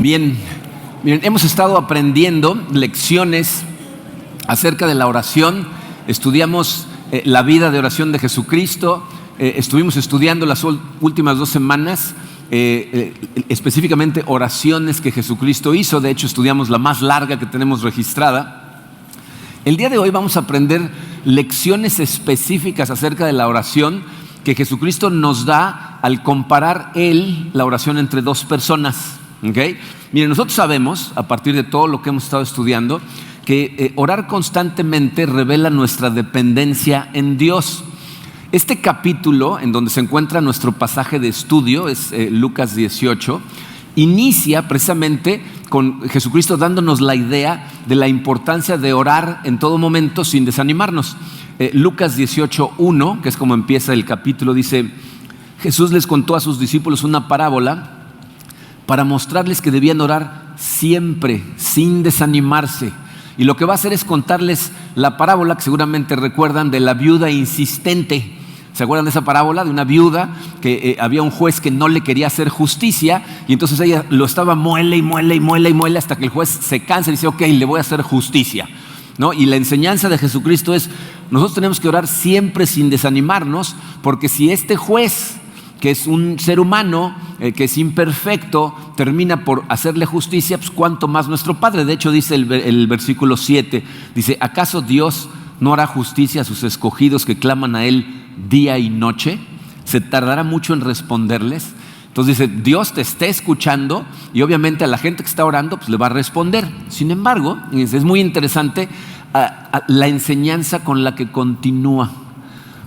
Bien, miren, hemos estado aprendiendo lecciones acerca de la oración. Estudiamos la vida de oración de Jesucristo. Estuvimos estudiando las últimas 2 semanas específicamente oraciones que Jesucristo hizo. De hecho, estudiamos la más larga que tenemos registrada. El día de hoy vamos a aprender lecciones específicas acerca de la oración que Jesucristo nos da al comparar la oración entre 2 personas. ¿Okay? Miren, nosotros sabemos, a partir de todo lo que hemos estado estudiando, que orar constantemente revela nuestra dependencia en Dios. Este capítulo, en donde se encuentra nuestro pasaje de estudio, es Lucas 18, inicia precisamente con Jesucristo dándonos la idea de la importancia de orar en todo momento sin desanimarnos. Lucas 18:1, que es como empieza el capítulo, dice: Jesús les contó a sus discípulos una parábola para mostrarles que debían orar siempre, sin desanimarse. Y lo que va a hacer es contarles la parábola que seguramente recuerdan de la viuda insistente. ¿Se acuerdan de esa parábola? De una viuda que había un juez que no le quería hacer justicia, y entonces ella lo estaba muele hasta que el juez se cansa y dice: ok, le voy a hacer justicia, ¿no? Y la enseñanza de Jesucristo es: nosotros tenemos que orar siempre sin desanimarnos, porque si este juez, que es un ser humano, que es imperfecto, termina por hacerle justicia, pues cuánto más nuestro Padre. De hecho dice el versículo 7, dice: ¿acaso Dios no hará justicia a sus escogidos que claman a Él día y noche? ¿Se tardará mucho en responderles? Entonces dice, Dios te está escuchando y obviamente a la gente que está orando pues le va a responder. Sin embargo, es muy interesante la enseñanza con la que continúa,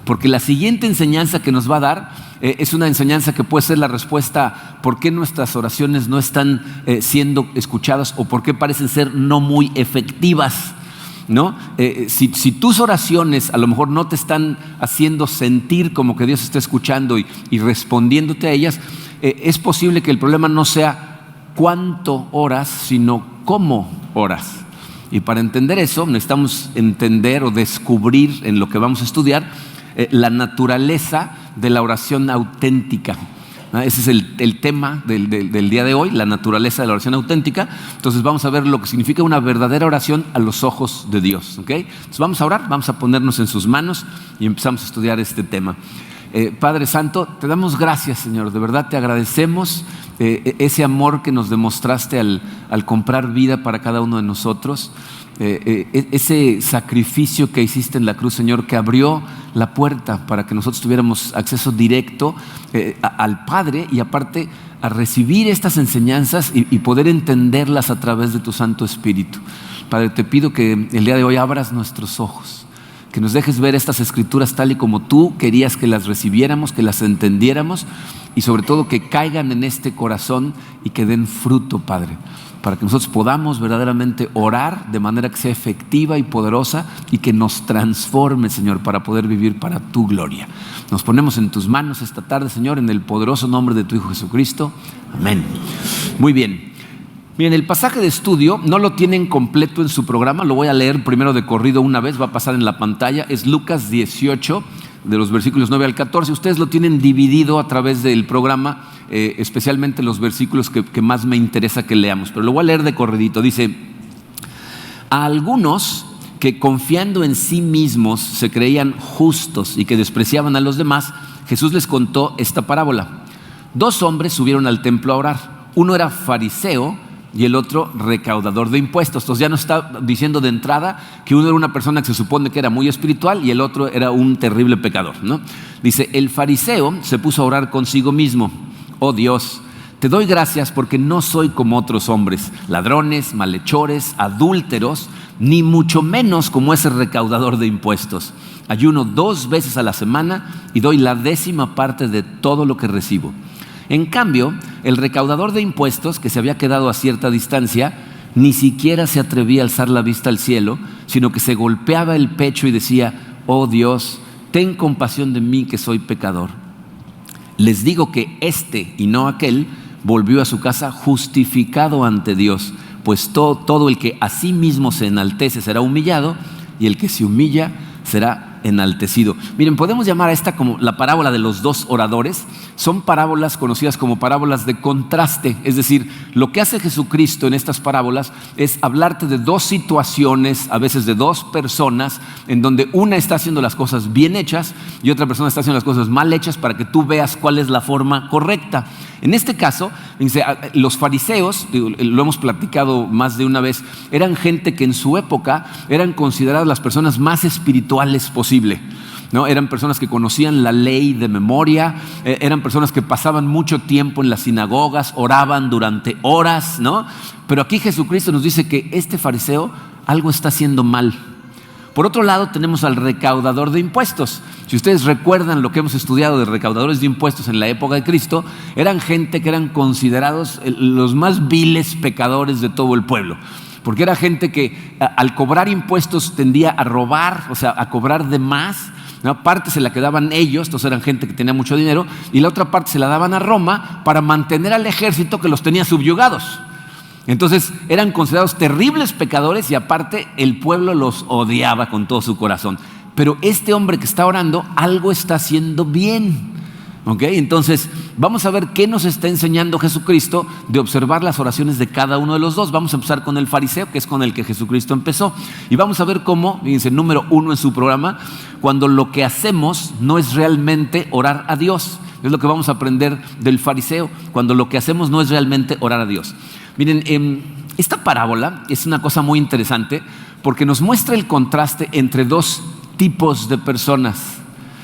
porque la siguiente enseñanza que nos va a dar es una enseñanza que puede ser la respuesta por qué nuestras oraciones no están siendo escuchadas o por qué parecen ser no muy efectivas, ¿no? Si tus oraciones a lo mejor no te están haciendo sentir como que Dios está escuchando y respondiéndote a ellas, es posible que el problema no sea cuánto oras, sino cómo oras. Y para entender eso necesitamos entender o descubrir en lo que vamos a estudiar la naturaleza de la oración auténtica. Ese es el tema del día de hoy, la naturaleza de la oración auténtica. Entonces vamos a ver lo que significa una verdadera oración a los ojos de Dios. ¿Okay? Entonces vamos a orar, vamos a ponernos en sus manos y empezamos a estudiar este tema. Padre Santo, te damos gracias, Señor, de verdad te agradecemos ese amor que nos demostraste al comprar vida para cada uno de nosotros. Ese sacrificio que hiciste en la cruz, Señor, que abrió la puerta para que nosotros tuviéramos acceso directo al Padre y aparte a recibir estas enseñanzas y poder entenderlas a través de tu Santo Espíritu. Padre, te pido que el día de hoy abras nuestros ojos, que nos dejes ver estas escrituras tal y como tú querías que las recibiéramos, que las entendiéramos y sobre todo que caigan en este corazón y que den fruto, Padre, para que nosotros podamos verdaderamente orar de manera que sea efectiva y poderosa y que nos transforme, Señor, para poder vivir para tu gloria. Nos ponemos en tus manos esta tarde, Señor, en el poderoso nombre de tu Hijo Jesucristo. Amén. Muy bien. Miren, el pasaje de estudio no lo tienen completo en su programa, lo voy a leer primero de corrido una vez, va a pasar en la pantalla. Es Lucas 18, de los versículos 9 al 14. Ustedes lo tienen dividido a través del programa, especialmente los versículos que más me interesa que leamos, pero lo voy a leer de corridito. Dice: a algunos que confiando en sí mismos se creían justos y que despreciaban a los demás, Jesús les contó esta parábola. 2 hombres subieron al templo a orar. Uno era fariseo y el otro recaudador de impuestos. Entonces ya nos está diciendo de entrada que uno era una persona que se supone que era muy espiritual y el otro era un terrible pecador, ¿no? Dice: el fariseo se puso a orar consigo mismo: oh Dios, te doy gracias porque no soy como otros hombres, ladrones, malhechores, adúlteros, ni mucho menos como ese recaudador de impuestos. Ayuno 2 veces a la semana y doy la 10ª parte de todo lo que recibo. En cambio, el recaudador de impuestos, que se había quedado a cierta distancia, ni siquiera se atrevía a alzar la vista al cielo, sino que se golpeaba el pecho y decía: oh Dios, ten compasión de mí que soy pecador. Les digo que este y no aquel volvió a su casa justificado ante Dios, pues todo el que a sí mismo se enaltece será humillado y el que se humilla será enaltecido. Miren, podemos llamar a esta como la parábola de los dos oradores. Son parábolas conocidas como parábolas de contraste. Es decir, lo que hace Jesucristo en estas parábolas es hablarte de dos situaciones, a veces de dos personas, en donde una está haciendo las cosas bien hechas y otra persona está haciendo las cosas mal hechas, para que tú veas cuál es la forma correcta. En este caso, los fariseos, lo hemos platicado más de una vez, eran gente que en su época eran consideradas las personas más espirituales posible, ¿no? Eran personas que conocían la ley de memoria, eran personas que pasaban mucho tiempo en las sinagogas, oraban durante horas, ¿no? Pero aquí Jesucristo nos dice que este fariseo algo está haciendo mal. Por otro lado, tenemos al recaudador de impuestos. Si ustedes recuerdan lo que hemos estudiado de recaudadores de impuestos en la época de Cristo, eran gente que eran considerados los más viles pecadores de todo el pueblo. Porque era gente que al cobrar impuestos tendía a robar, o sea, a cobrar de más, ¿no? Parte se la quedaban ellos, entonces eran gente que tenía mucho dinero, y la otra parte se la daban a Roma para mantener al ejército que los tenía subyugados. Entonces eran considerados terribles pecadores y aparte el pueblo los odiaba con todo su corazón. Pero este hombre que está orando algo está haciendo bien. ¿Okay? Entonces vamos a ver qué nos está enseñando Jesucristo de observar las oraciones de cada uno de los dos. Vamos a empezar con el fariseo, que es con el que Jesucristo empezó. Y vamos a ver cómo, fíjense, número 1 en su programa, cuando lo que hacemos no es realmente orar a Dios. Es lo que vamos a aprender del fariseo, cuando lo que hacemos no es realmente orar a Dios. Miren, esta parábola es una cosa muy interesante porque nos muestra el contraste entre dos tipos de personas,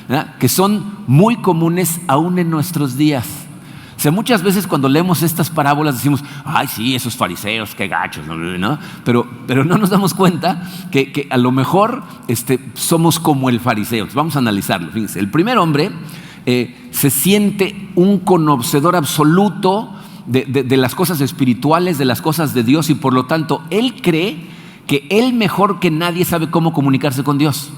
¿verdad?, que son muy comunes aún en nuestros días. O sea, muchas veces cuando leemos estas parábolas decimos, ay, sí, esos fariseos, qué gachos, ¿no? Pero no nos damos cuenta que a lo mejor somos como el fariseo. Vamos a analizarlo. Fíjense, el primer hombre se siente un conocedor absoluto de las cosas espirituales, de las cosas de Dios, y por lo tanto él cree que él mejor que nadie sabe cómo comunicarse con Dios.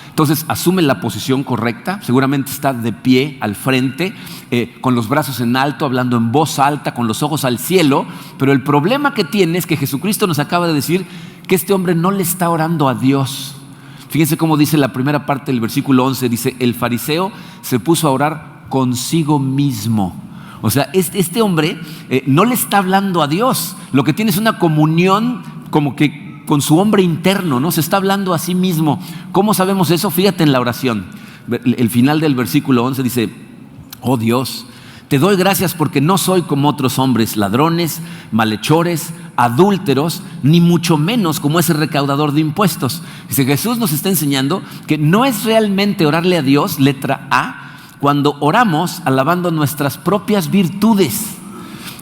Entonces asume la posición correcta, seguramente está de pie al frente, con los brazos en alto, hablando en voz alta, con los ojos al cielo, pero el problema que tiene es que Jesucristo nos acaba de decir que este hombre no le está orando a Dios. Fíjense cómo dice la primera parte del versículo 11, dice, el fariseo se puso a orar consigo mismo. O sea, este hombre no le está hablando a Dios, lo que tiene es una comunión como que con su hombre interno, ¿no? Se está hablando a sí mismo. ¿Cómo sabemos eso? Fíjate en la oración. El final del versículo 11 dice, oh Dios, te doy gracias porque no soy como otros hombres, ladrones, malhechores, adúlteros, ni mucho menos como ese recaudador de impuestos. Dice, Jesús nos está enseñando que no es realmente orarle a Dios, letra A, cuando oramos alabando nuestras propias virtudes.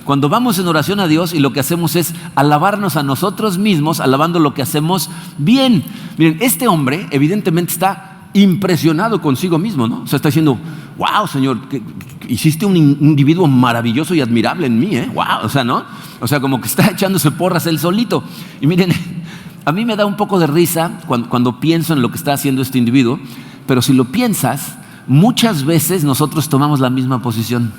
Cuando vamos en oración a Dios y lo que hacemos es alabarnos a nosotros mismos, alabando lo que hacemos bien. Miren, este hombre evidentemente está impresionado consigo mismo, ¿no? O sea, está diciendo, wow, Señor, que hiciste un individuo maravilloso y admirable en mí, ¿eh? Wow, o sea, ¿no? O sea, como que está echándose porras él solito. Y miren, a mí me da un poco de risa cuando pienso en lo que está haciendo este individuo, pero si lo piensas, muchas veces nosotros tomamos la misma posición.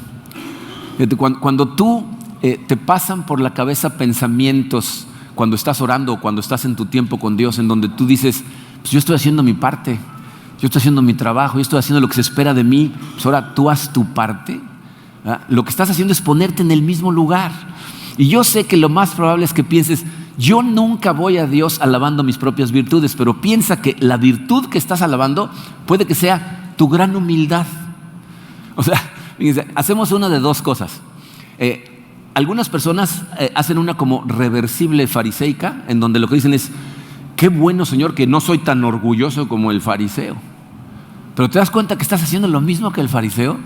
Cuando tú te pasan por la cabeza pensamientos cuando estás orando o cuando estás en tu tiempo con Dios, en donde tú dices, pues yo estoy haciendo mi parte, yo estoy haciendo mi trabajo, yo estoy haciendo lo que se espera de mí, pues ahora tú haz tu parte, ¿verdad? Lo que estás haciendo es ponerte en el mismo lugar. Y yo sé que lo más probable es que pienses, yo nunca voy a Dios alabando mis propias virtudes, pero piensa que la virtud que estás alabando puede que sea tu gran humildad. O sea, fíjense, hacemos una de dos cosas. Algunas personas hacen una como reversible fariseica, en donde lo que dicen es, qué bueno, Señor, que no soy tan orgulloso como el fariseo. Pero te das cuenta que estás haciendo lo mismo que el fariseo.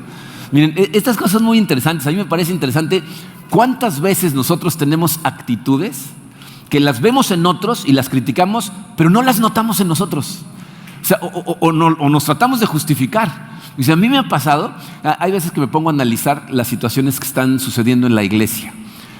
Miren, estas cosas son muy interesantes. A mí me parece interesante cuántas veces nosotros tenemos actitudes que las vemos en otros y las criticamos, pero no las notamos en nosotros. O sea, o nos tratamos de justificar. Dice, a mí me ha pasado, hay veces que me pongo a analizar las situaciones que están sucediendo en la iglesia,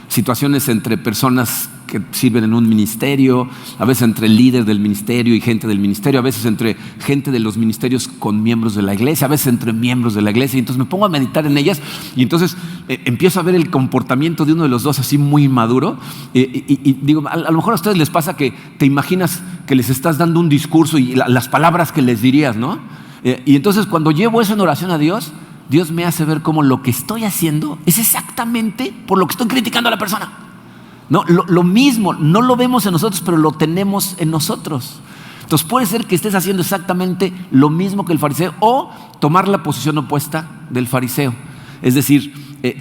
situaciones entre personas que sirven en un ministerio, a veces entre el líder del ministerio y gente del ministerio, a veces entre gente de los ministerios con miembros de la iglesia, a veces entre miembros de la iglesia. Y entonces me pongo a meditar en ellas y entonces empiezo a ver el comportamiento de uno de los dos así muy maduro. Y digo, a lo mejor a ustedes les pasa que te imaginas que les estás dando un discurso y las palabras que les dirías, ¿no? Y entonces cuando llevo eso en oración a Dios, Dios me hace ver cómo lo que estoy haciendo es exactamente por lo que estoy criticando a la persona. No, lo mismo, no lo vemos en nosotros, pero lo tenemos en nosotros. Entonces puede ser que estés haciendo exactamente lo mismo que el fariseo o tomar la posición opuesta del fariseo. Es decir,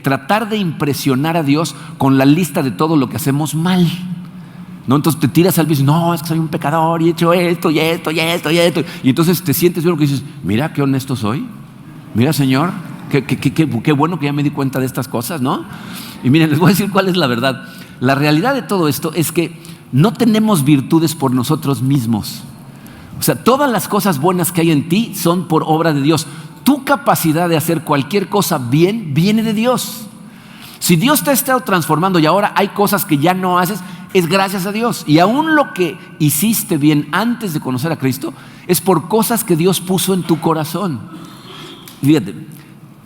tratar de impresionar a Dios con la lista de todo lo que hacemos mal. ¿No? Entonces te tiras al vicio, no, es que soy un pecador y he hecho esto y esto y esto y esto. Y entonces te sientes bien, que dices, mira qué honesto soy. Mira, Señor, qué bueno que ya me di cuenta de estas cosas, ¿no? Y miren, les voy a decir cuál es la verdad. La realidad de todo esto es que no tenemos virtudes por nosotros mismos. O sea, todas las cosas buenas que hay en ti son por obra de Dios. Tu capacidad de hacer cualquier cosa bien viene de Dios. Si Dios te ha estado transformando y ahora hay cosas que ya no haces, es gracias a Dios. Y aún lo que hiciste bien antes de conocer a Cristo es por cosas que Dios puso en tu corazón. Fíjate,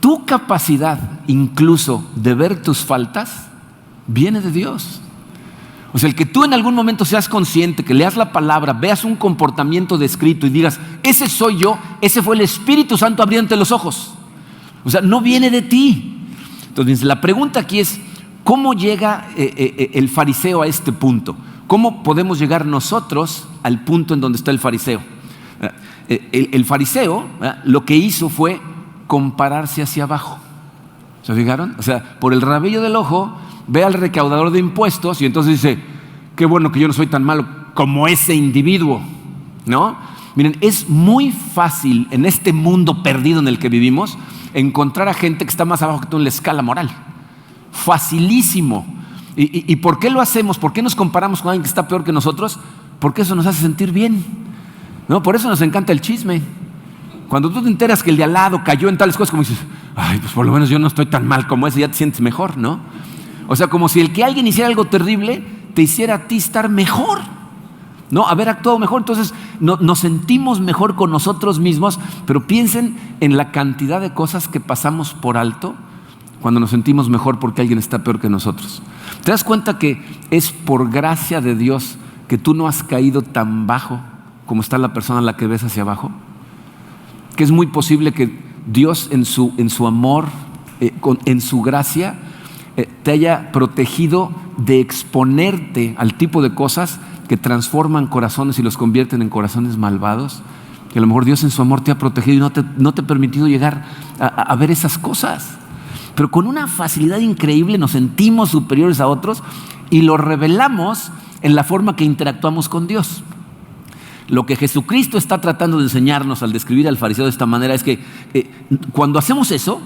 tu capacidad incluso de ver tus faltas viene de Dios. O sea, el que tú en algún momento seas consciente, que leas la palabra, veas un comportamiento descrito y digas, ese soy yo, ese fue el Espíritu Santo abriéndote los ojos. O sea, no viene de ti. Entonces, la pregunta aquí es, ¿cómo llega el fariseo a este punto? ¿Cómo podemos llegar nosotros al punto en donde está el fariseo? El fariseo lo que hizo fue compararse hacia abajo. ¿Se fijaron? O sea, por el rabillo del ojo ve al recaudador de impuestos y entonces dice, qué bueno que yo no soy tan malo como ese individuo, ¿no? Miren, es muy fácil en este mundo perdido en el que vivimos encontrar a gente que está más abajo que tú en la escala moral. Facilísimo. ¿Y por qué lo hacemos? ¿Por qué nos comparamos con alguien que está peor que nosotros? Porque eso nos hace sentir bien, ¿no? Por eso nos encanta el chisme. Cuando tú te enteras que el de al lado cayó en tales cosas, como dices, ay, pues por lo menos yo no estoy tan mal como ese, ya te sientes mejor, ¿no? O sea, como si el que alguien hiciera algo terrible te hiciera a ti estar mejor, ¿no? Haber actuado mejor. Entonces nos sentimos mejor con nosotros mismos, pero piensen en la cantidad de cosas que pasamos por alto cuando nos sentimos mejor porque alguien está peor que nosotros. ¿Te das cuenta que es por gracia de Dios que tú no has caído tan bajo como está la persona a la que ves hacia abajo? Que es muy posible que Dios en su amor, en su gracia, te haya protegido de exponerte al tipo de cosas que transforman corazones y los convierten en corazones malvados. Que a lo mejor Dios en su amor te ha protegido y no te ha permitido llegar a ver esas cosas. Pero con una facilidad increíble nos sentimos superiores a otros y lo revelamos en la forma que interactuamos con Dios. Lo que Jesucristo está tratando de enseñarnos al describir al fariseo de esta manera es que cuando hacemos eso,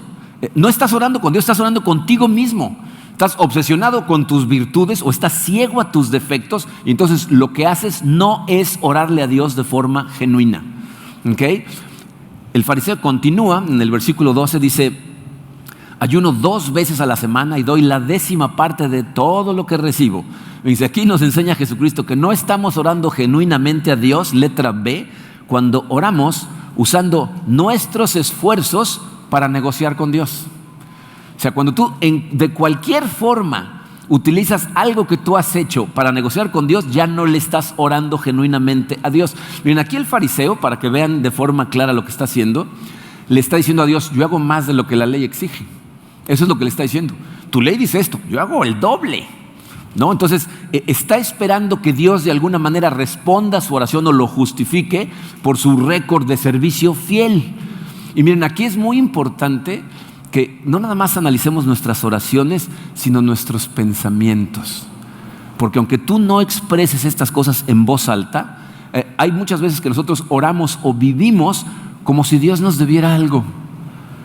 no estás orando con Dios, estás orando contigo mismo. Estás obsesionado con tus virtudes o estás ciego a tus defectos y entonces lo que haces no es orarle a Dios de forma genuina. ¿Okay? El fariseo continúa en el versículo 12, dice, ayuno 2 veces a la semana y doy la 10ª parte de todo lo que recibo. Dice, aquí nos enseña Jesucristo que no estamos orando genuinamente a Dios, letra B, cuando oramos usando nuestros esfuerzos para negociar con Dios. O sea, cuando tú de cualquier forma utilizas algo que tú has hecho para negociar con Dios, ya no le estás orando genuinamente a Dios. Miren, aquí el fariseo, para que vean de forma clara lo que está haciendo, le está diciendo a Dios, yo hago más de lo que la ley exige. Eso es lo que le está diciendo. Tu ley dice esto, yo hago el doble, ¿no? Entonces, está esperando que Dios de alguna manera responda a su oración o lo justifique por su récord de servicio fiel. Y miren, aquí es muy importante que no nada más analicemos nuestras oraciones, sino nuestros pensamientos. Porque aunque tú no expreses estas cosas en voz alta, hay muchas veces que nosotros oramos o vivimos como si Dios nos debiera algo.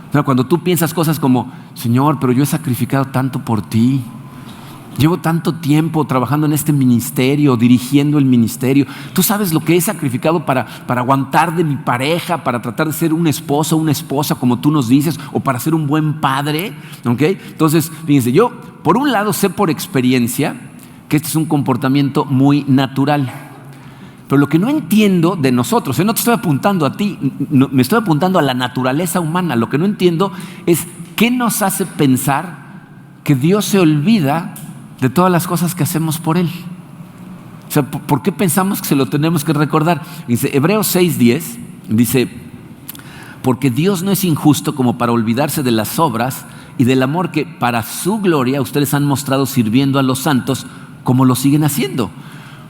O sea, cuando tú piensas cosas como, Señor, pero yo he sacrificado tanto por ti. Llevo tanto tiempo trabajando en este ministerio, dirigiendo el ministerio. Tú sabes lo que he sacrificado para aguantar de mi pareja, para tratar de ser un esposo, una esposa, como tú nos dices, o para ser un buen padre. ¿Okay? Entonces, fíjense, yo por un lado sé por experiencia que este es un comportamiento muy natural. Pero lo que no entiendo de nosotros, no te estoy apuntando a ti, no, me estoy apuntando a la naturaleza humana. Lo que no entiendo es qué nos hace pensar que Dios se olvida de todas las cosas que hacemos por Él. O sea, ¿por qué pensamos que se lo tenemos que recordar? Dice Hebreos 6:10, dice: porque Dios no es injusto como para olvidarse de las obras y del amor que para su gloria ustedes han mostrado sirviendo a los santos, como lo siguen haciendo.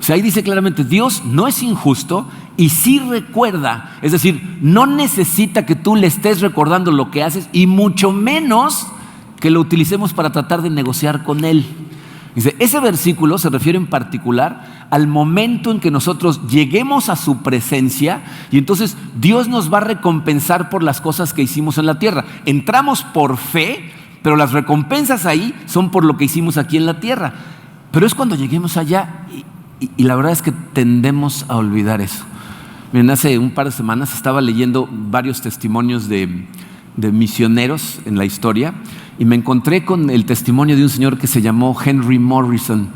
O sea, ahí dice claramente, Dios no es injusto y sí recuerda. Es decir, no necesita que tú le estés recordando lo que haces, y mucho menos que lo utilicemos para tratar de negociar con Él. Dice, ese versículo se refiere en particular al momento en que nosotros lleguemos a su presencia, y entonces Dios nos va a recompensar por las cosas que hicimos en la tierra. Entramos por fe, pero las recompensas ahí son por lo que hicimos aquí en la tierra. Pero es cuando lleguemos allá y la verdad es que tendemos a olvidar eso. Miren, hace un par de semanas estaba leyendo varios testimonios de misioneros en la historia, y me encontré con el testimonio de un señor que se llamó Henry Morrison.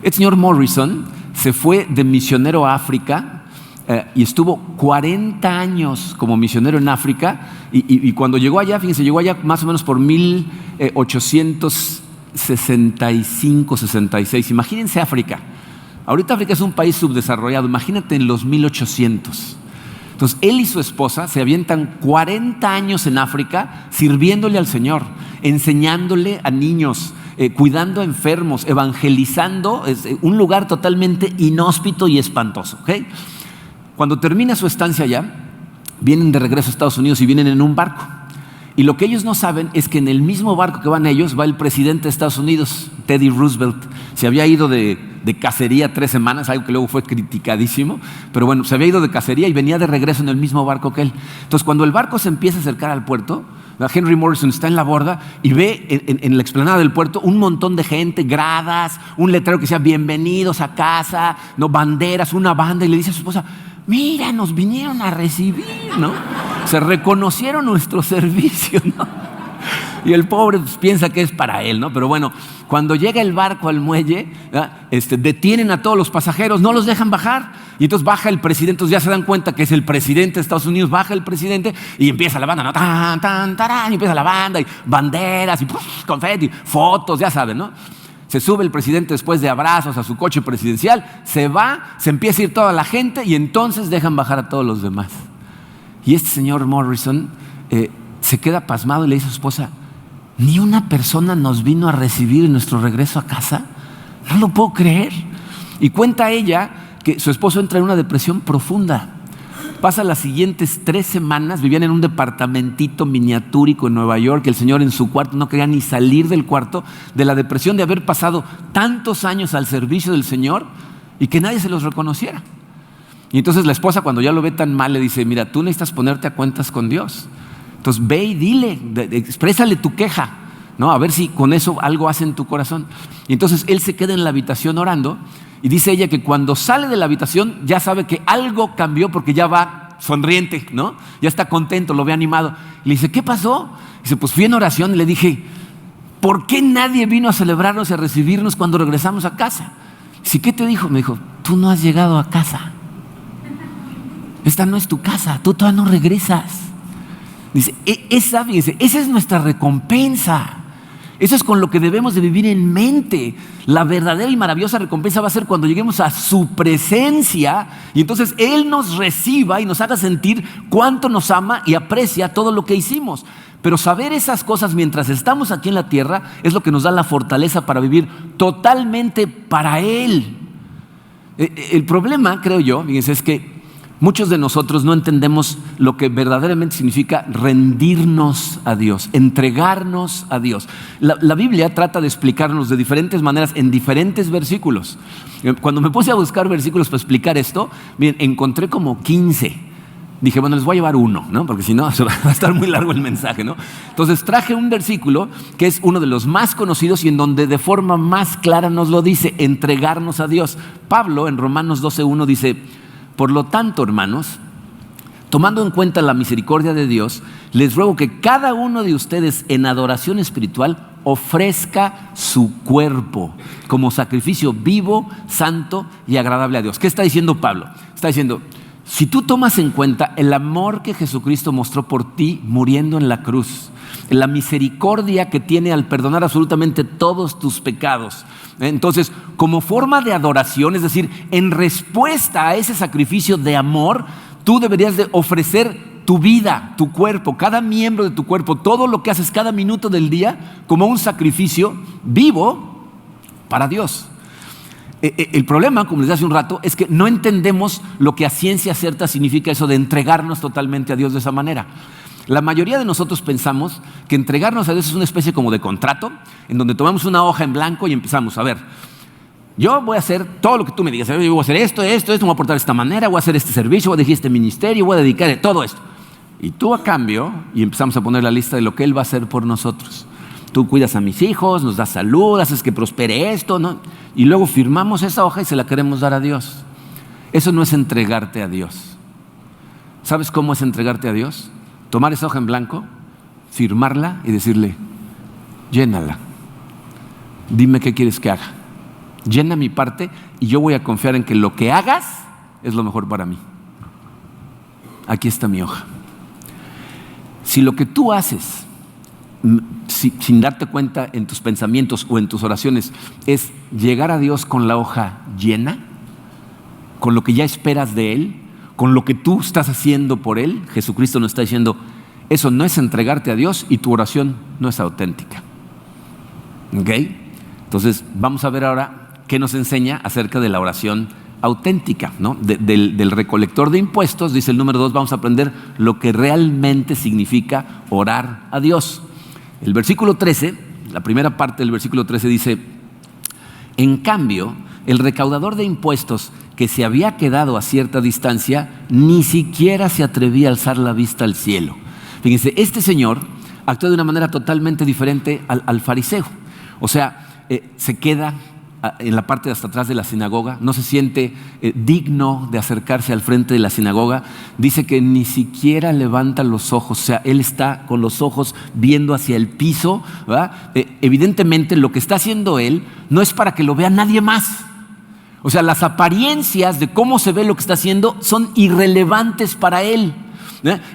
El señor Morrison se fue de misionero a África y estuvo 40 años como misionero en África, y cuando llegó allá, fíjense, llegó allá más o menos por 1865, 66. Imagínense África. Ahorita África es un país subdesarrollado, imagínate en los 1800. Entonces, él y su esposa se avientan 40 años en África sirviéndole al Señor, enseñándole a niños, cuidando a enfermos, evangelizando. Es un lugar totalmente inhóspito y espantoso, ¿okay? Cuando termina su estancia allá, vienen de regreso a Estados Unidos y vienen en un barco. Y lo que ellos no saben es que en el mismo barco que van ellos va el presidente de Estados Unidos, Teddy Roosevelt. Se había ido de cacería 3 semanas, algo que luego fue criticadísimo, pero bueno, se había ido de cacería y venía de regreso en el mismo barco que él. Entonces, cuando el barco se empieza a acercar al puerto, Henry Morrison está en la borda y ve en la explanada del puerto un montón de gente, gradas, un letrero que decía bienvenidos a casa, ¿no? Banderas, una banda, y le dice a su esposa, mira, nos vinieron a recibir, ¿no? Se reconocieron nuestro servicio, ¿no? Y el pobre pues, piensa que es para él, ¿no? Pero bueno, cuando llega el barco al muelle, detienen a todos los pasajeros, no los dejan bajar. Y entonces baja el presidente, entonces ya se dan cuenta que es el presidente de Estados Unidos, baja el presidente y empieza la banda, ¿no? Tan, tan, tarán, y empieza la banda, y banderas, y confeti, fotos, ya saben, ¿no? Se sube el presidente después de abrazos a su coche presidencial, se va, se empieza a ir toda la gente, y entonces dejan bajar a todos los demás. Y este señor Morrison se queda pasmado y le dice a su esposa, ni una persona nos vino a recibir en nuestro regreso a casa. No lo puedo creer. Y cuenta ella que su esposo entra en una depresión profunda. Pasa las siguientes 3 semanas, vivían en un departamentito miniatúrico en Nueva York, el señor en su cuarto no quería ni salir del cuarto, de la depresión de haber pasado tantos años al servicio del Señor y que nadie se los reconociera. Y entonces la esposa, cuando ya lo ve tan mal, le dice, mira, tú necesitas ponerte a cuentas con Dios. Entonces ve y dile, exprésale tu queja, ¿no? A ver si con eso algo hace en tu corazón. Y entonces él se queda en la habitación orando, y dice ella que cuando sale de la habitación ya sabe que algo cambió, porque ya va sonriente, ¿no? Ya está contento, lo ve animado. Y le dice, ¿qué pasó? Dice, pues fui en oración y le dije, ¿por qué nadie vino a celebrarnos y a recibirnos cuando regresamos a casa? Dice, ¿qué te dijo? Me dijo, tú no has llegado a casa. Esta no es tu casa, tú todavía no regresas. Dice, esa es nuestra recompensa. Eso es con lo que debemos de vivir en mente. La verdadera y maravillosa recompensa va a ser cuando lleguemos a su presencia y entonces Él nos reciba y nos haga sentir cuánto nos ama y aprecia todo lo que hicimos. Pero saber esas cosas mientras estamos aquí en la tierra es lo que nos da la fortaleza para vivir totalmente para Él. El problema, creo yo, fíjense, es que muchos de nosotros no entendemos lo que verdaderamente significa rendirnos a Dios, entregarnos a Dios. La Biblia trata de explicarnos de diferentes maneras en diferentes versículos. Cuando me puse a buscar versículos para explicar esto, miren, encontré como 15. Dije, bueno, les voy a llevar uno, ¿no? Porque si no, va a estar muy largo el mensaje, ¿no? Entonces traje un versículo que es uno de los más conocidos y en donde de forma más clara nos lo dice, entregarnos a Dios. Pablo en Romanos 12:1 dice, por lo tanto, hermanos, tomando en cuenta la misericordia de Dios, les ruego que cada uno de ustedes en adoración espiritual ofrezca su cuerpo como sacrificio vivo, santo y agradable a Dios. ¿Qué está diciendo Pablo? Está diciendo, si tú tomas en cuenta el amor que Jesucristo mostró por ti muriendo en la cruz, la misericordia que tiene al perdonar absolutamente todos tus pecados, entonces, como forma de adoración, es decir, en respuesta a ese sacrificio de amor, tú deberías de ofrecer tu vida, tu cuerpo, cada miembro de tu cuerpo, todo lo que haces cada minuto del día como un sacrificio vivo para Dios. El problema, como les decía hace un rato, es que no entendemos lo que a ciencia cierta significa eso de entregarnos totalmente a Dios de esa manera. La mayoría de nosotros pensamos que entregarnos a Dios es una especie como de contrato, en donde tomamos una hoja en blanco y empezamos a ver, yo voy a hacer todo lo que tú me digas, yo voy a hacer esto, me voy a portar de esta manera, voy a hacer este servicio, voy a dirigir este ministerio, voy a dedicar todo esto. Y tú a cambio, y empezamos a poner la lista de lo que Él va a hacer por nosotros. Tú cuidas a mis hijos, nos das salud, haces que prospere esto, ¿no? Y luego firmamos esa hoja y se la queremos dar a Dios. Eso no es entregarte a Dios. ¿Sabes cómo es entregarte a Dios? Tomar esa hoja en blanco, firmarla y decirle, llénala. Dime qué quieres que haga. Llena mi parte y yo voy a confiar en que lo que hagas es lo mejor para mí. Aquí está mi hoja. Si lo que tú haces, sin darte cuenta en tus pensamientos o en tus oraciones, es llegar a Dios con la hoja llena, con lo que ya esperas de Él, con lo que tú estás haciendo por Él, Jesucristo nos está diciendo, eso no es entregarte a Dios y tu oración no es auténtica. ¿Ok? Entonces, vamos a ver ahora qué nos enseña acerca de la oración auténtica, ¿no? Del recolector de impuestos, dice el número 2, vamos a aprender lo que realmente significa orar a Dios. El versículo 13, la primera parte del versículo 13 dice, en cambio, el recaudador de impuestos que se había quedado a cierta distancia, ni siquiera se atrevía a alzar la vista al cielo. Fíjense, este señor actuó de una manera totalmente diferente al fariseo. O sea, se queda en la parte de hasta atrás de la sinagoga, no se siente digno de acercarse al frente de la sinagoga. Dice que ni siquiera levanta los ojos, o sea, él está con los ojos viendo hacia el piso, ¿verdad? Evidentemente lo que está haciendo él no es para que lo vea nadie más. O sea, las apariencias de cómo se ve lo que está haciendo son irrelevantes para él.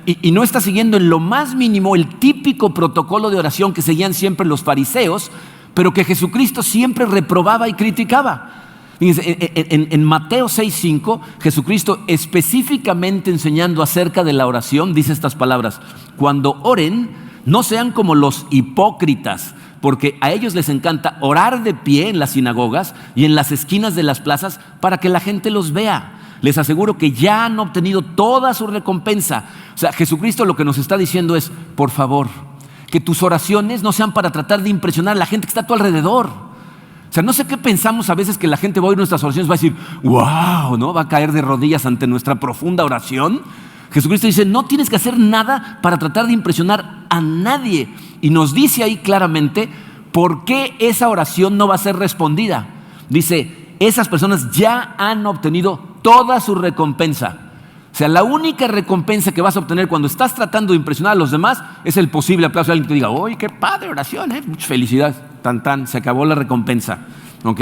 Y no está siguiendo en lo más mínimo el típico protocolo de oración que seguían siempre los fariseos, pero que Jesucristo siempre reprobaba y criticaba. Fíjense, en Mateo 6:5, Jesucristo específicamente enseñando acerca de la oración, dice estas palabras: cuando oren, no sean como los hipócritas, porque a ellos les encanta orar de pie en las sinagogas y en las esquinas de las plazas para que la gente los vea. Les aseguro que ya han obtenido toda su recompensa. O sea, Jesucristo lo que nos está diciendo es, por favor, que tus oraciones no sean para tratar de impresionar a la gente que está a tu alrededor. O sea, no sé qué pensamos a veces que la gente va a oír nuestras oraciones, va a decir, wow, ¿no? Va a caer de rodillas ante nuestra profunda oración. Jesucristo dice, no tienes que hacer nada para tratar de impresionar a nadie. Y nos dice ahí claramente por qué esa oración no va a ser respondida. Dice, esas personas ya han obtenido toda su recompensa. O sea, la única recompensa que vas a obtener cuando estás tratando de impresionar a los demás es el posible aplauso de alguien que te diga, ¡oye, qué padre oración! Mucha felicidad. Tan, se acabó la recompensa. ¿Ok?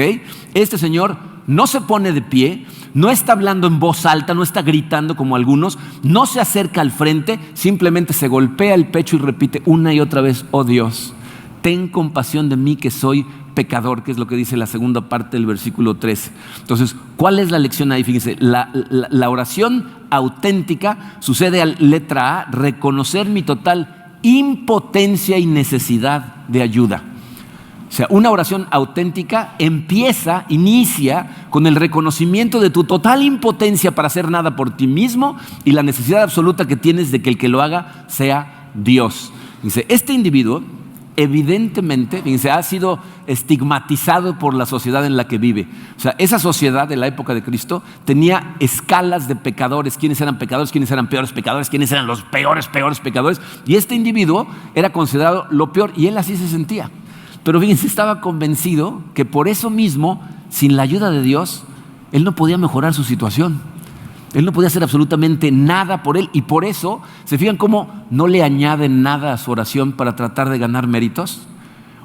Este señor no se pone de pie, no está hablando en voz alta, no está gritando como algunos, no se acerca al frente, simplemente se golpea el pecho y repite una y otra vez, oh Dios, ten compasión de mí que soy pecador, que es lo que dice la segunda parte del versículo 13. Entonces, ¿cuál es la lección ahí? Fíjense, la oración auténtica sucede a letra A, reconocer mi total impotencia y necesidad de ayuda. O sea, una oración auténtica inicia con el reconocimiento de tu total impotencia para hacer nada por ti mismo y la necesidad absoluta que tienes de que el que lo haga sea Dios. Dice, este individuo evidentemente, fíjense, ha sido estigmatizado por la sociedad en la que vive. O sea, esa sociedad de la época de Cristo tenía escalas de pecadores, quiénes eran pecadores, quiénes eran peores pecadores, quiénes eran los peores pecadores. Y este individuo era considerado lo peor y él así se sentía. Pero fíjense, estaba convencido que por eso mismo, sin la ayuda de Dios, él no podía mejorar su situación. Él no podía hacer absolutamente nada por él, y por eso, ¿se fijan cómo no le añaden nada a su oración para tratar de ganar méritos?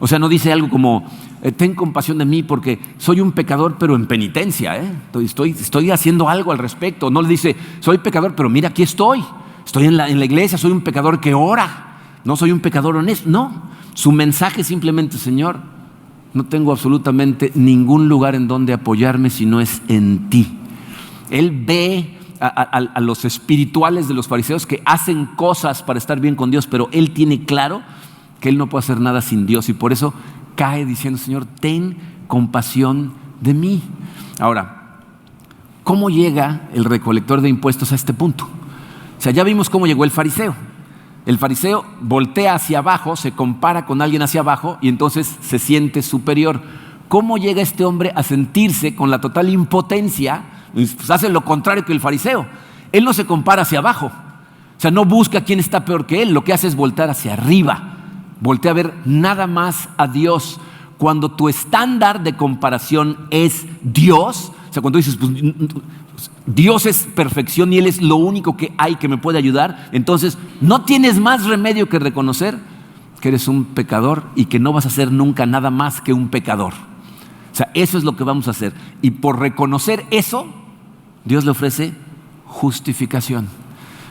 O sea, no dice algo como, ten compasión de mí porque soy un pecador pero en penitencia, estoy haciendo algo al respecto. No le dice, soy pecador pero mira, aquí estoy en la iglesia, soy un pecador que ora, no soy un pecador honesto. No, su mensaje es simplemente, Señor, no tengo absolutamente ningún lugar en donde apoyarme si no es en ti. Él ve a los espirituales de los fariseos que hacen cosas para estar bien con Dios, pero él tiene claro que él no puede hacer nada sin Dios, y por eso cae diciendo, Señor, ten compasión de mí. Ahora, ¿cómo llega el recolector de impuestos a este punto? O sea, ya vimos cómo llegó el fariseo. El fariseo voltea hacia abajo, se compara con alguien hacia abajo y entonces se siente superior. ¿Cómo llega este hombre a sentirse con la total impotencia? Pues hace lo contrario que el fariseo. Él no se compara hacia abajo. O sea, no busca quién está peor que él. Lo que hace es voltear hacia arriba. Voltea a ver nada más a Dios. Cuando tu estándar de comparación es Dios, o sea, cuando dices, pues, Dios es perfección y Él es lo único que hay que me puede ayudar, entonces no tienes más remedio que reconocer que eres un pecador y que no vas a ser nunca nada más que un pecador. O sea, eso es lo que vamos a hacer. Y por reconocer eso, Dios le ofrece justificación.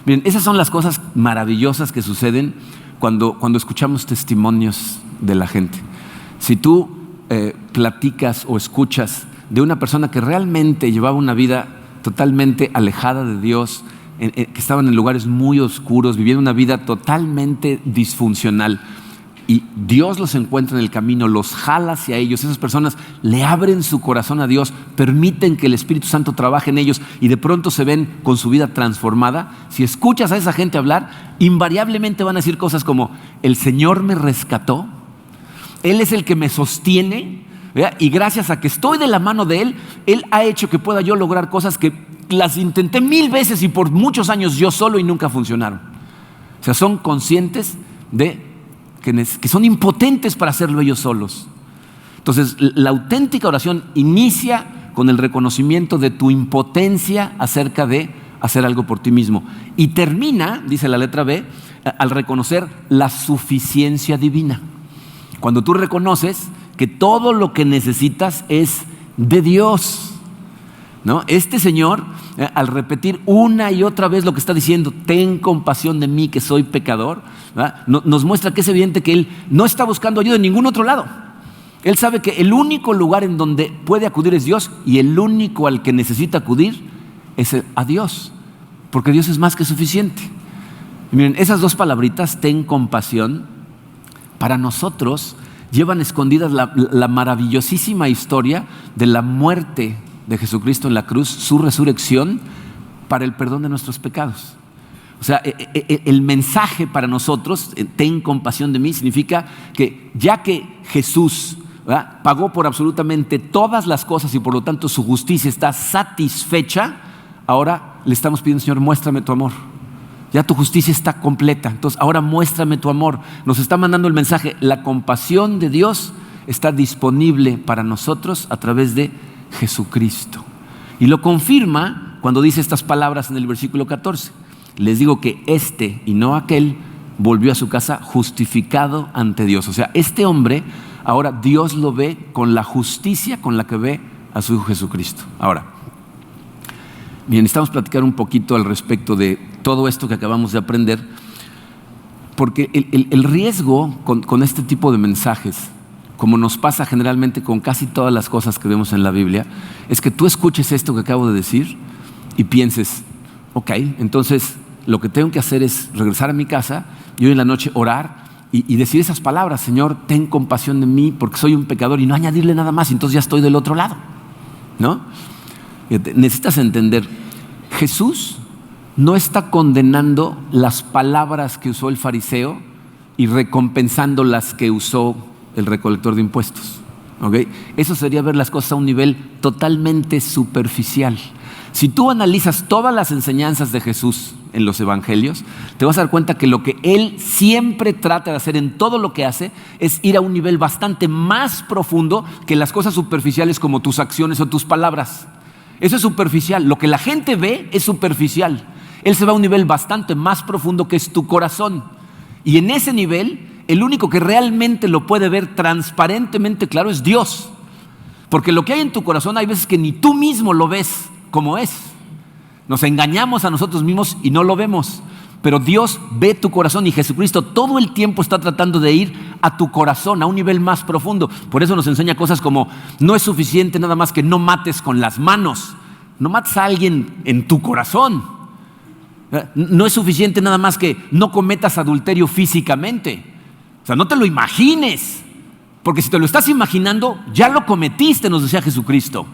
Miren, esas son las cosas maravillosas que suceden cuando escuchamos testimonios de la gente. Si tú platicas o escuchas de una persona que realmente llevaba una vida totalmente alejada de Dios, que estaban en lugares muy oscuros, viviendo una vida totalmente disfuncional, y Dios los encuentra en el camino, los jala hacia ellos, esas personas le abren su corazón a Dios, permiten que el Espíritu Santo trabaje en ellos y de pronto se ven con su vida transformada. Si escuchas a esa gente hablar, invariablemente van a decir cosas como, el Señor me rescató, Él es el que me sostiene, ¿verdad? Y gracias a que estoy de la mano de Él, Él ha hecho que pueda yo lograr cosas que las intenté 1000 veces y por muchos años yo solo y nunca funcionaron. O sea, son conscientes de que son impotentes para hacerlo ellos solos. Entonces, la auténtica oración inicia con el reconocimiento de tu impotencia acerca de hacer algo por ti mismo. Y termina, dice la letra B, al reconocer la suficiencia divina. Cuando tú reconoces que todo lo que necesitas es de Dios, ¿no? Este Señor, al repetir una y otra vez lo que está diciendo, ten compasión de mí que soy pecador, nos muestra que es evidente que Él no está buscando ayuda en ningún otro lado. Él sabe que el único lugar en donde puede acudir es Dios, y el único al que necesita acudir es a Dios, porque Dios es más que suficiente. Y miren, esas dos palabritas, ten compasión, para nosotros llevan escondidas la maravillosísima historia de la muerte de Jesucristo en la cruz, su resurrección para el perdón de nuestros pecados. O sea, el mensaje para nosotros, ten compasión de mí, significa que ya que Jesús, ¿verdad?, pagó por absolutamente todas las cosas y por lo tanto su justicia está satisfecha, ahora le estamos pidiendo, Señor, muéstrame tu amor. Ya tu justicia está completa, entonces ahora muéstrame tu amor. Nos está mandando el mensaje, la compasión de Dios está disponible para nosotros a través de Jesucristo. Y lo confirma cuando dice estas palabras en el versículo 14. Les digo que este y no aquel volvió a su casa justificado ante Dios. O sea, este hombre ahora Dios lo ve con la justicia con la que ve a su Hijo Jesucristo. Ahora, bien, necesitamos platicar un poquito al respecto de todo esto que acabamos de aprender, porque el riesgo con este tipo de mensajes, como nos pasa generalmente con casi todas las cosas que vemos en la Biblia, es que tú escuches esto que acabo de decir y pienses, ok, entonces lo que tengo que hacer es regresar a mi casa y hoy en la noche orar y decir esas palabras, Señor, ten compasión de mí porque soy un pecador, y no añadirle nada más, y entonces ya estoy del otro lado, ¿no? Fíjate, necesitas entender, Jesús no está condenando las palabras que usó el fariseo y recompensando las que usó el recolector de impuestos. ¿Okay? Eso sería ver las cosas a un nivel totalmente superficial. Si tú analizas todas las enseñanzas de Jesús en los evangelios, te vas a dar cuenta que lo que Él siempre trata de hacer en todo lo que hace es ir a un nivel bastante más profundo que las cosas superficiales como tus acciones o tus palabras. Eso es superficial. Lo que la gente ve es superficial. Él se va a un nivel bastante más profundo, que es tu corazón. Y en ese nivel, el único que realmente lo puede ver transparentemente claro es Dios. Porque lo que hay en tu corazón hay veces que ni tú mismo lo ves como es. Nos engañamos a nosotros mismos y no lo vemos. Pero Dios ve tu corazón, y Jesucristo todo el tiempo está tratando de ir a tu corazón, a un nivel más profundo. Por eso nos enseña cosas como: no es suficiente nada más que no mates con las manos. No mates a alguien en tu corazón. No es suficiente nada más que no cometas adulterio físicamente. O sea, no te lo imagines. Porque si te lo estás imaginando, ya lo cometiste, nos decía Jesucristo.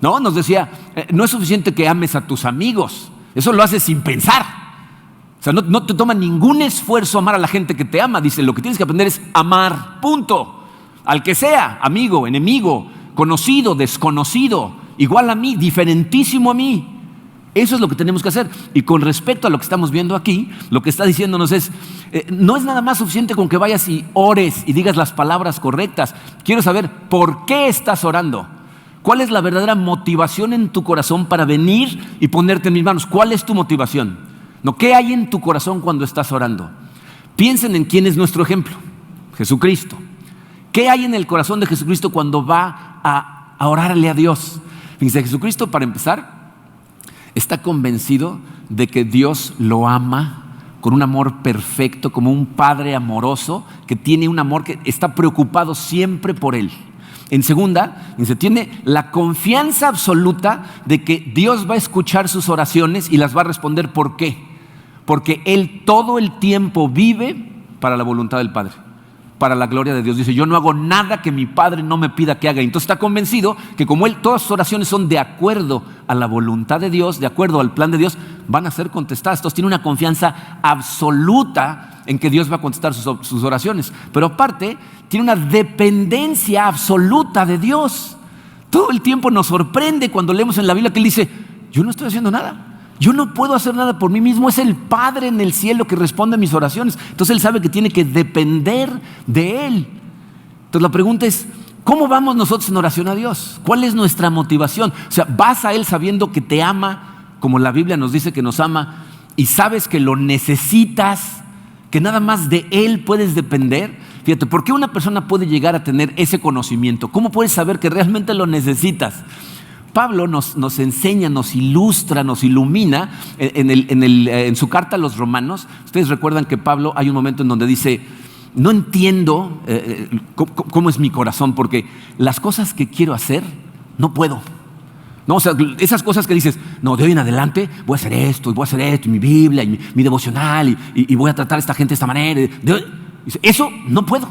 No, nos decía, no es suficiente que ames a tus amigos. Eso lo haces sin pensar. O sea, no te toma ningún esfuerzo amar a la gente que te ama. Dice, lo que tienes que aprender es amar, punto. Al que sea, amigo, enemigo, conocido, desconocido, igual a mí, diferentísimo a mí. Eso es lo que tenemos que hacer. Y con respecto a lo que estamos viendo aquí, lo que está diciéndonos es, no es nada más suficiente con que vayas y ores y digas las palabras correctas. Quiero saber por qué estás orando. ¿Cuál es la verdadera motivación en tu corazón para venir y ponerte en mis manos? ¿Cuál es tu motivación? No, ¿qué hay en tu corazón cuando estás orando? Piensen en quién es nuestro ejemplo, Jesucristo. ¿Qué hay en el corazón de Jesucristo cuando va a orarle a Dios? Fíjense, Jesucristo, para empezar, está convencido de que Dios lo ama con un amor perfecto, como un padre amoroso que tiene un amor que está preocupado siempre por él. En segunda, tiene la confianza absoluta de que Dios va a escuchar sus oraciones y las va a responder. ¿Por qué? Porque Él todo el tiempo vive para la voluntad del Padre, para la gloria de Dios. Dice, yo no hago nada que mi Padre no me pida que haga. Entonces está convencido que como Él, todas sus oraciones son de acuerdo a la voluntad de Dios, de acuerdo al plan de Dios, van a ser contestadas. Entonces tiene una confianza absoluta en que Dios va a contestar sus oraciones. Pero aparte, tiene una dependencia absoluta de Dios. Todo el tiempo nos sorprende cuando leemos en la Biblia que Él dice, yo no estoy haciendo nada. Yo no puedo hacer nada por mí mismo. Es el Padre en el cielo que responde a mis oraciones. Entonces Él sabe que tiene que depender de Él. Entonces la pregunta es, ¿cómo vamos nosotros en oración a Dios? ¿Cuál es nuestra motivación? O sea, ¿vas a Él sabiendo que te ama, como la Biblia nos dice que nos ama, y sabes que lo necesitas, que nada más de Él puedes depender? Fíjate, ¿por qué una persona puede llegar a tener ese conocimiento? ¿Cómo puedes saber que realmente lo necesitas? Pablo nos enseña, nos ilustra, nos ilumina en su carta a los Romanos. Ustedes recuerdan que Pablo, hay un momento en donde dice, no entiendo cómo es mi corazón, porque las cosas que quiero hacer, no puedo. No, o sea, esas cosas que dices, no, de hoy en adelante voy a hacer esto, y mi Biblia, y mi devocional, y voy a tratar a esta gente de esta manera. Dice, eso no puedo.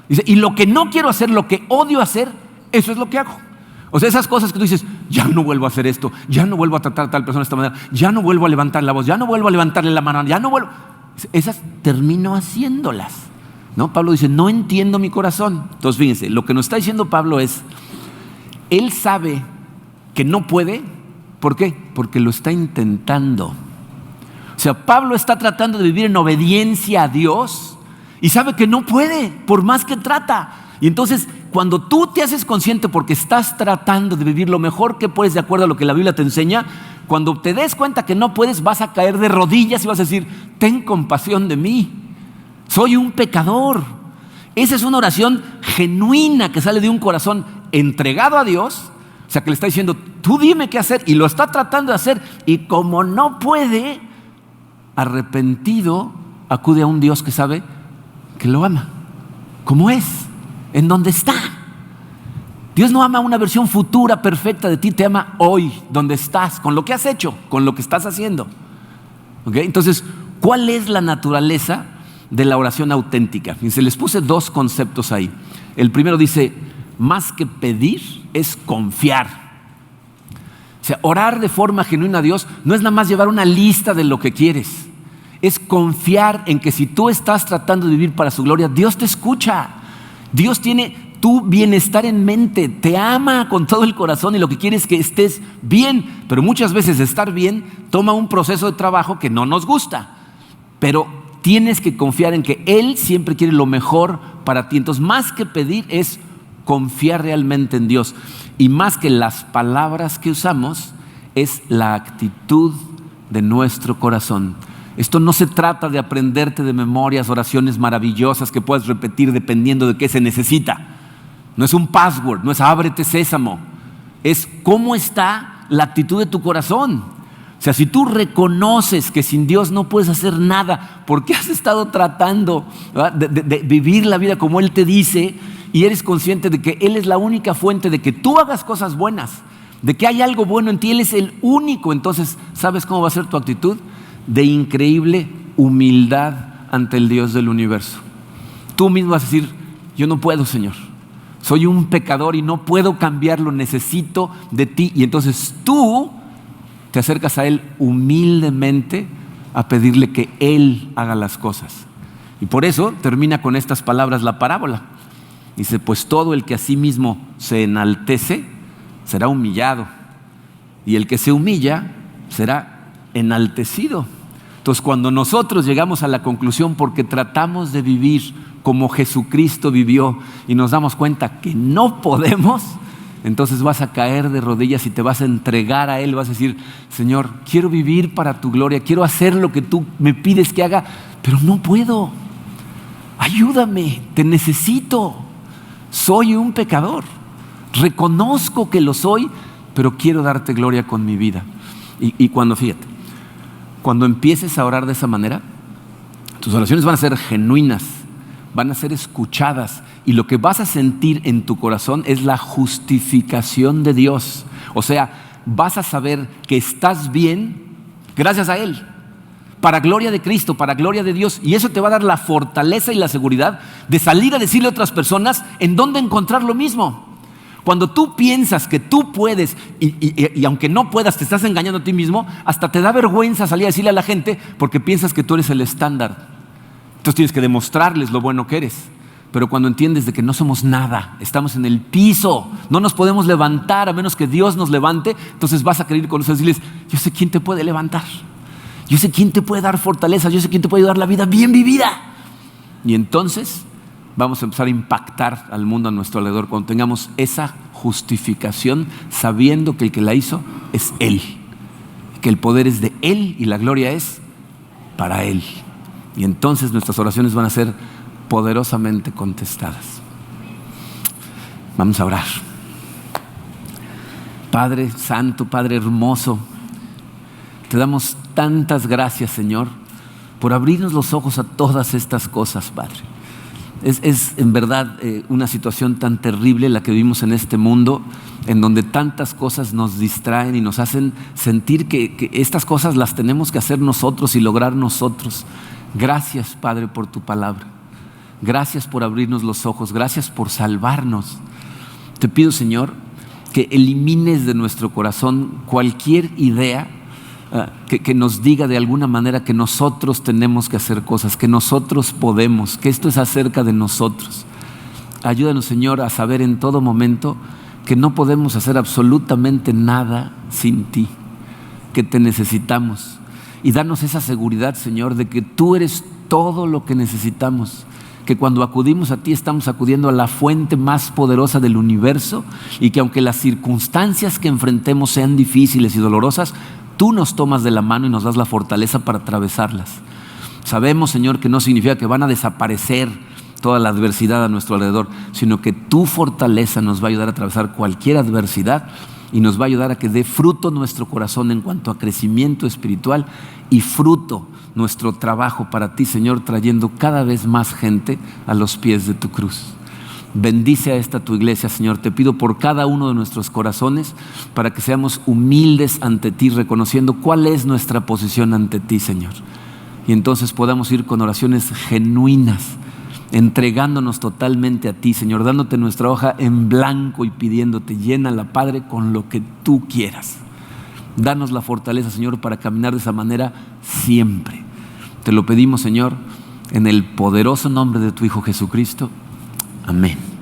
Dice, y lo que no quiero hacer, lo que odio hacer, eso es lo que hago. O sea, esas cosas que tú dices, ya no vuelvo a hacer esto, ya no vuelvo a tratar a tal persona de esta manera, ya no vuelvo a levantar la voz, ya no vuelvo a levantarle la mano, ya no vuelvo. Esas termino haciéndolas. ¿No? Pablo dice, no entiendo mi corazón. Entonces, fíjense, lo que nos está diciendo Pablo es, él sabe que no puede. ¿Por qué? Porque lo está intentando. O sea, Pablo está tratando de vivir en obediencia a Dios y sabe que no puede, por más que trata. Y entonces, cuando tú te haces consciente porque estás tratando de vivir lo mejor que puedes de acuerdo a lo que la Biblia te enseña, cuando te des cuenta que no puedes, vas a caer de rodillas y vas a decir, ten compasión de mí, soy un pecador. Esa es una oración genuina que sale de un corazón entregado a Dios. O sea, que le está diciendo, tú dime qué hacer, y lo está tratando de hacer, y como no puede, arrepentido, acude a un Dios que sabe que lo ama, como es, en donde está. Dios no ama una versión futura perfecta de ti, te ama hoy, donde estás, con lo que has hecho, con lo que estás haciendo. ¿Okay? Entonces, ¿cuál es la naturaleza de la oración auténtica? Fíjense, les puse dos conceptos ahí. El primero dice, más que pedir, es confiar. O sea, orar de forma genuina a Dios no es nada más llevar una lista de lo que quieres. Es confiar en que si tú estás tratando de vivir para su gloria, Dios te escucha. Dios tiene tu bienestar en mente, te ama con todo el corazón y lo que quiere es que estés bien. Pero muchas veces estar bien toma un proceso de trabajo que no nos gusta. Pero tienes que confiar en que Él siempre quiere lo mejor para ti. Entonces, más que pedir es confiar realmente en Dios. Y más que las palabras que usamos, es la actitud de nuestro corazón. Esto no se trata de aprenderte de memorias, oraciones maravillosas que puedes repetir dependiendo de qué se necesita. No es un password, no es ábrete sésamo. Es cómo está la actitud de tu corazón. O sea, si tú reconoces que sin Dios no puedes hacer nada, porque has estado tratando de vivir la vida como Él te dice, y eres consciente de que Él es la única fuente de que tú hagas cosas buenas, de que hay algo bueno en ti, Él es el único, entonces, ¿sabes cómo va a ser tu actitud? De increíble humildad ante el Dios del universo. Tú mismo vas a decir, yo no puedo, Señor. Soy un pecador y no puedo cambiarlo, necesito de ti. Y entonces tú te acercas a Él humildemente a pedirle que Él haga las cosas. Y por eso termina con estas palabras la parábola. Dice, pues todo el que a sí mismo se enaltece será humillado, y el que se humilla será enaltecido. Entonces, cuando nosotros llegamos a la conclusión, porque tratamos de vivir como Jesucristo vivió y nos damos cuenta que no podemos, entonces vas a caer de rodillas y te vas a entregar a Él. Vas a decir, Señor, quiero vivir para tu gloria, quiero hacer lo que tú me pides que haga, pero no puedo. Ayúdame, te necesito. Soy un pecador. Reconozco que lo soy, pero quiero darte gloria con mi vida. Y cuando empieces a orar de esa manera, tus oraciones van a ser genuinas, van a ser escuchadas, y lo que vas a sentir en tu corazón es la justificación de Dios. O sea, vas a saber que estás bien gracias a Él, para gloria de Cristo, para gloria de Dios, y eso te va a dar la fortaleza y la seguridad de salir a decirle a otras personas en dónde encontrar lo mismo. Cuando tú piensas que tú puedes y aunque no puedas, te estás engañando a ti mismo, hasta te da vergüenza salir a decirle a la gente porque piensas que tú eres el estándar. Entonces tienes que demostrarles lo bueno que eres. Pero cuando entiendes de que no somos nada, estamos en el piso, no nos podemos levantar a menos que Dios nos levante, entonces vas a querer con nosotros y decirles, yo sé quién te puede levantar, yo sé quién te puede dar fortaleza, yo sé quién te puede dar la vida bien vivida. Y entonces vamos a empezar a impactar al mundo a nuestro alrededor cuando tengamos esa justificación, sabiendo que el que la hizo es Él, que el poder es de Él y la gloria es para Él. Y entonces nuestras oraciones van a ser poderosamente contestadas. Vamos a orar. Padre santo, Padre hermoso, te damos tantas gracias, Señor, por abrirnos los ojos a todas estas cosas, Padre. Es en verdad una situación tan terrible la que vivimos en este mundo, en donde tantas cosas nos distraen y nos hacen sentir que estas cosas las tenemos que hacer nosotros y lograr nosotros. Gracias, Padre, por tu palabra. Gracias por abrirnos los ojos. Gracias por salvarnos. Te pido, Señor, que elimines de nuestro corazón cualquier idea que nos diga de alguna manera que nosotros tenemos que hacer cosas, que nosotros podemos, que esto es acerca de nosotros. Ayúdanos, Señor, a saber en todo momento que no podemos hacer absolutamente nada sin ti, que te necesitamos. Y danos esa seguridad, Señor, de que tú eres todo lo que necesitamos, que cuando acudimos a ti estamos acudiendo a la fuente más poderosa del universo, y que aunque las circunstancias que enfrentemos sean difíciles y dolorosas, tú nos tomas de la mano y nos das la fortaleza para atravesarlas. Sabemos, Señor, que no significa que van a desaparecer toda la adversidad a nuestro alrededor, sino que tu fortaleza nos va a ayudar a atravesar cualquier adversidad y nos va a ayudar a que dé fruto nuestro corazón en cuanto a crecimiento espiritual y fruto nuestro trabajo para ti, Señor, trayendo cada vez más gente a los pies de tu cruz. Bendice a esta tu iglesia, Señor. Te pido por cada uno de nuestros corazones para que seamos humildes ante ti, reconociendo cuál es nuestra posición ante ti, Señor. Y entonces podamos ir con oraciones genuinas, entregándonos totalmente a ti, Señor, dándote nuestra hoja en blanco y pidiéndote, llénala, Padre, con lo que tú quieras. Danos la fortaleza, Señor, para caminar de esa manera siempre. Te lo pedimos, Señor, en el poderoso nombre de tu Hijo Jesucristo. Amén.